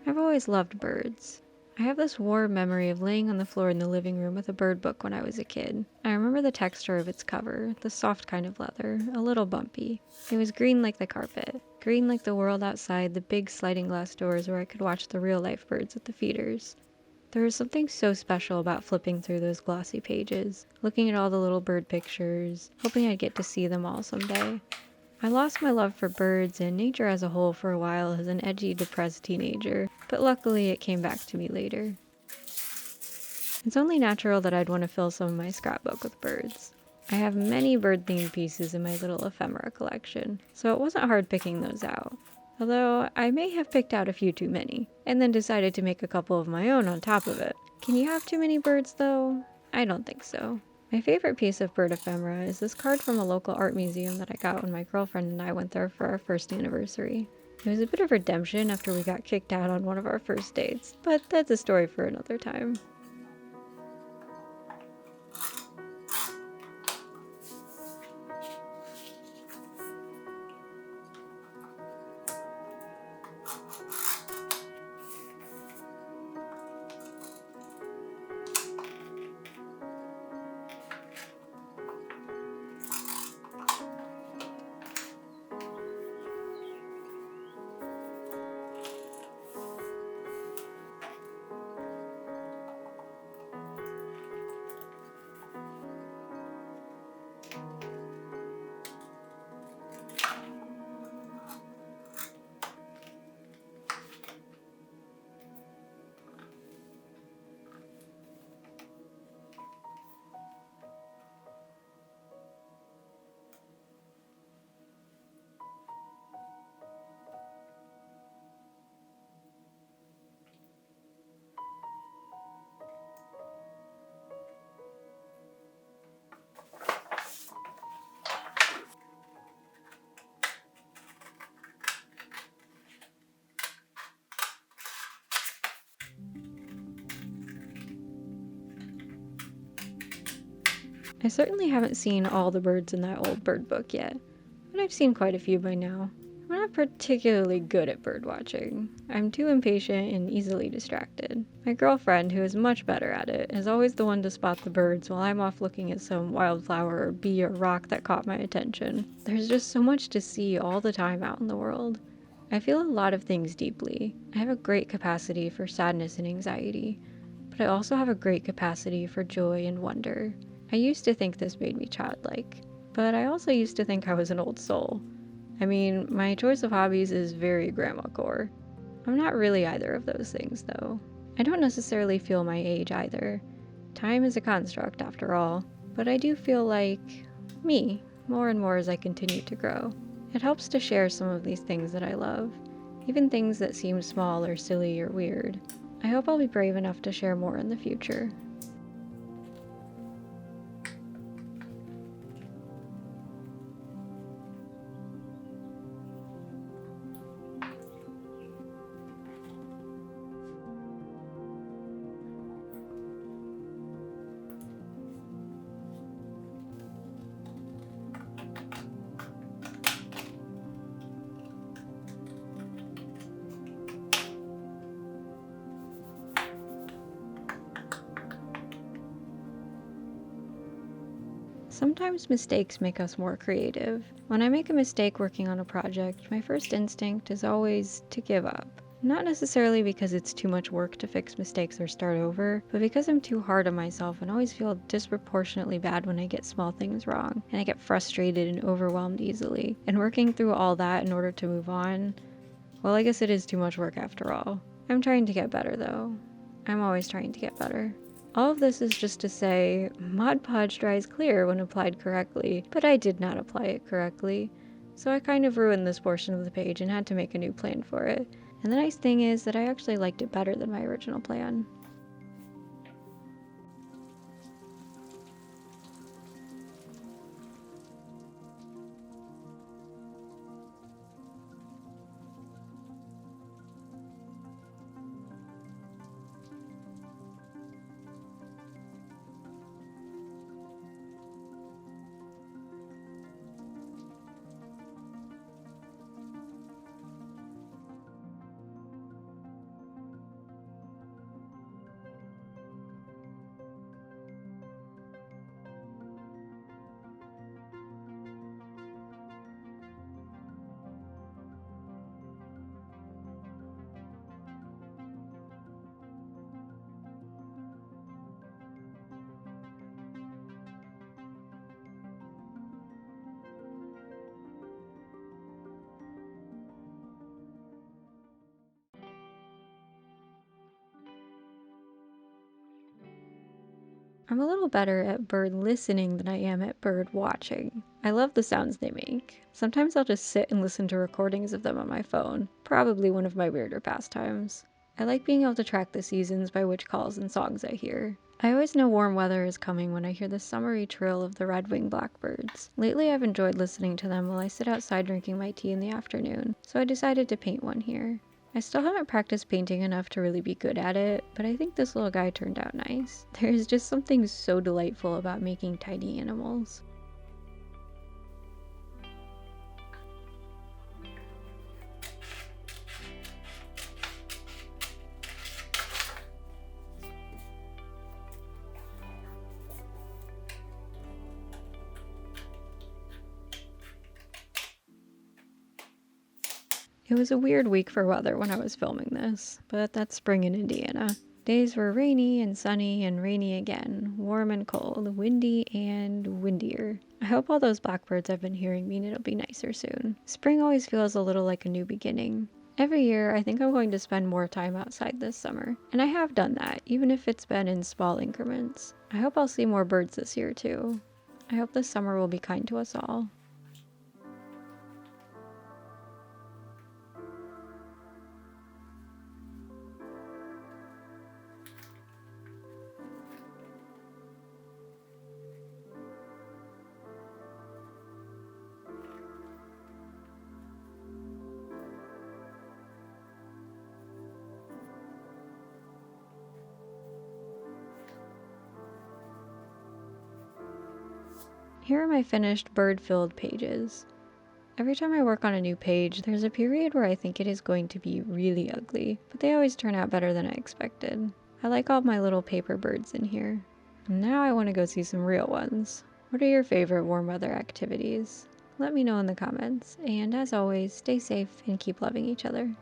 I've always loved birds. I have this warm memory of laying on the floor in the living room with a bird book when I was a kid. I remember the texture of its cover, the soft kind of leather, a little bumpy. It was green like the carpet, green like the world outside the big sliding glass doors where I could watch the real-life birds at the feeders. There was something so special about flipping through those glossy pages, looking at all the little bird pictures, hoping I'd get to see them all someday. I lost my love for birds and nature as a whole for a while as an edgy, depressed teenager, but luckily it came back to me later. It's only natural that I'd want to fill some of my scrapbook with birds. I have many bird-themed pieces in my little ephemera collection, so it wasn't hard picking those out. Although I may have picked out a few too many, and then decided to make a couple of my own on top of it. Can you have too many birds though? I don't think so. My favorite piece of bird ephemera is this card from a local art museum that I got when my girlfriend and I went there for our first anniversary. It was a bit of redemption after we got kicked out on one of our first dates, but that's a story for another time. I certainly haven't seen all the birds in that old bird book yet, but I've seen quite a few by now. I'm not particularly good at bird watching. I'm too impatient and easily distracted. My girlfriend, who is much better at it, is always the one to spot the birds while I'm off looking at some wildflower or bee or rock that caught my attention. There's just so much to see all the time out in the world. I feel a lot of things deeply. I have a great capacity for sadness and anxiety, but I also have a great capacity for joy and wonder. I used to think this made me childlike, but I also used to think I was an old soul. I mean, my choice of hobbies is very grandma core. I'm not really either of those things, though. I don't necessarily feel my age either. Time is a construct, after all, but I do feel like me more and more as I continue to grow. It helps to share some of these things that I love, even things that seem small or silly or weird. I hope I'll be brave enough to share more in the future. Sometimes mistakes make us more creative. When I make a mistake working on a project, my first instinct is always to give up. Not necessarily because it's too much work to fix mistakes or start over, but because I'm too hard on myself and always feel disproportionately bad when I get small things wrong, and I get frustrated and overwhelmed easily. And working through all that in order to move on, well, I guess it is too much work after all. I'm trying to get better though. I'm always trying to get better. All of this is just to say, Mod Podge dries clear when applied correctly, but I did not apply it correctly, so I kind of ruined this portion of the page and had to make a new plan for it. And the nice thing is that I actually liked it better than my original plan. I'm a little better at bird listening than I am at bird watching. I love the sounds they make. Sometimes I'll just sit and listen to recordings of them on my phone, probably one of my weirder pastimes. I like being able to track the seasons by which calls and songs I hear. I always know warm weather is coming when I hear the summery trill of the red-winged blackbirds. Lately I've enjoyed listening to them while I sit outside drinking my tea in the afternoon, so I decided to paint one here. I still haven't practiced painting enough to really be good at it, but I think this little guy turned out nice. There is just something so delightful about making tiny animals. It was a weird week for weather when I was filming this, but that's spring in Indiana. Days were rainy and sunny and rainy again, warm and cold, windy and windier. I hope all those blackbirds I've been hearing mean it'll be nicer soon. Spring always feels a little like a new beginning. Every year, I think I'm going to spend more time outside this summer, and I have done that, even if it's been in small increments. I hope I'll see more birds this year too. I hope this summer will be kind to us all. Here are my finished bird-filled pages. Every time I work on a new page, there's a period where I think it is going to be really ugly, but they always turn out better than I expected. I like all my little paper birds in here. And now I want to go see some real ones. What are your favorite warm weather activities? Let me know in the comments, and as always, stay safe and keep loving each other.